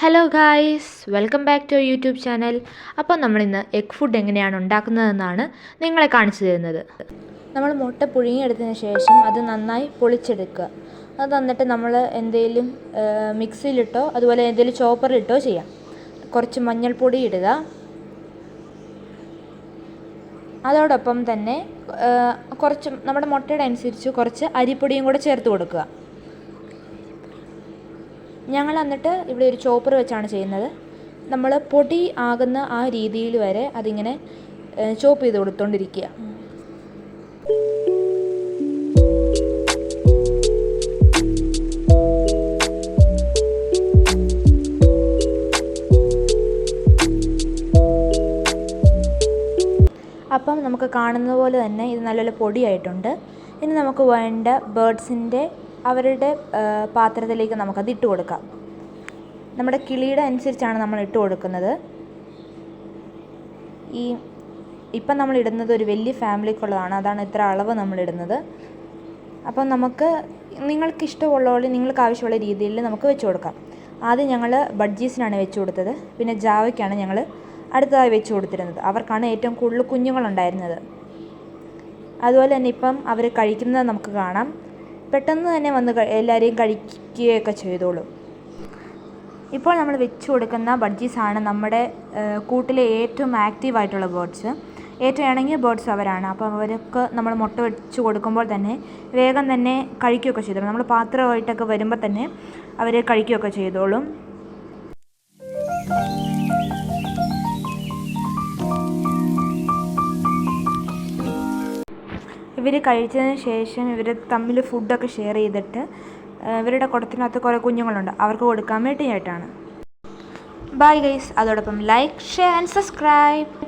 Hello guys, welcome back to YouTube channel. അപ്പോൾ നമ്മളിന്ന് egg food എങ്ങനെയാണ് ഉണ്ടാക്കുന്നതെന്നാണ് നിങ്ങളെ കാണിച്ചു തരുന്നത്. നമ്മൾ മുട്ട പുഴുങ്ങിയെടുത്തതിന് ശേഷം അത് നന്നായി പൊളിച്ചെടുക്കുക. അത് എന്നിട്ട് നമ്മൾ എന്തെങ്കിലും മിക്സിയിലിട്ടോ അതുപോലെ എന്തെങ്കിലും ചോപ്പറിലിട്ടോ ചെയ്യാം. കുറച്ച് മഞ്ഞൾപ്പൊടി ഇടുക. അതോടൊപ്പം തന്നെ കുറച്ച് നമ്മുടെ മുട്ടയുടെ അനുസരിച്ച് കുറച്ച് അരിപ്പൊടിയും കൂടെ ചേർത്ത് കൊടുക്കുക. ഞങ്ങൾ എന്നിട്ട് ഇവിടെ ഒരു ചോപ്പർ വെച്ചാണ് ചെയ്യുന്നത്. നമ്മൾ പൊടി ആകുന്ന ആ രീതിയിൽ വരെ അതിങ്ങനെ ചോപ്പ് ചെയ്ത് കൊടുത്തുകൊണ്ടിരിക്കുക. അപ്പം നമുക്ക് കാണുന്ന പോലെ തന്നെ ഇത് നല്ലൊരു പൊടിയായിട്ടുണ്ട്. ഇനി നമുക്ക് വേണ്ട ബേർഡ്സിൻ്റെ അവരുടെ പാത്രത്തിലേക്ക് നമുക്കത് ഇട്ട് കൊടുക്കാം. നമ്മുടെ കിളിയുടെ അനുസരിച്ചാണ് നമ്മൾ ഇട്ട് കൊടുക്കുന്നത്. ഇപ്പം നമ്മൾ ഇടുന്നത് ഒരു വലിയ ഫാമിലിക്കുള്ളതാണ്, അതാണ് ഇത്ര അളവ് നമ്മളിടുന്നത്. അപ്പം നമുക്ക് നിങ്ങൾക്ക് ഇഷ്ടമുള്ള പോലെ നിങ്ങൾക്ക് ആവശ്യമുള്ള രീതിയിൽ നമുക്ക് വെച്ച് കൊടുക്കാം. ആദ്യം ഞങ്ങൾ ബഡ്ജീസിനാണ് വെച്ച് കൊടുത്തത്, പിന്നെ ജാവയ്ക്കാണ് ഞങ്ങൾ അടുത്തതായി വെച്ച് കൊടുത്തിരുന്നത്. അവർക്കാണ് ഏറ്റവും കൂടുതൽ കുഞ്ഞുങ്ങളുണ്ടായിരുന്നത്. അതുപോലെ തന്നെ ഇപ്പം അവർ കഴിക്കുന്നത് നമുക്ക് കാണാം. പെട്ടെന്ന് തന്നെ വന്ന് എല്ലാവരെയും കഴിക്കുകയൊക്കെ ചെയ്തോളും. ഇപ്പോൾ നമ്മൾ വെച്ച് കൊടുക്കുന്ന ബഡ്ജീസാണ് നമ്മുടെ കൂട്ടിലെ ഏറ്റവും ആക്റ്റീവായിട്ടുള്ള ബേർഡ്സ്. ഏറ്റവും ഇണങ്ങിയ ബേർഡ്സ് അവരാണ്. അപ്പോൾ അവർക്ക് നമ്മൾ മുട്ട വെച്ച് കൊടുക്കുമ്പോൾ തന്നെ വേഗം തന്നെ കഴിക്കുകയൊക്കെ ചെയ്തോളും. നമ്മൾ പാത്രമായിട്ടൊക്കെ വരുമ്പോൾ തന്നെ അവർ കഴിക്കുകയൊക്കെ ചെയ്തോളും. ഇവർ കഴിച്ചതിന് ശേഷം ഇവർ തമ്മിൽ ഫുഡൊക്കെ ഷെയർ ചെയ്തിട്ട് ഇവരുടെ കുടത്തിനകത്ത് കുറേ കുഞ്ഞുങ്ങളുണ്ട്, അവർക്ക് കൊടുക്കാൻ വേണ്ടിയിട്ടാണ്. Bye guys. അതോടൊപ്പം ലൈക്ക്, ഷെയർ ആൻഡ് സബ്സ്ക്രൈബ്.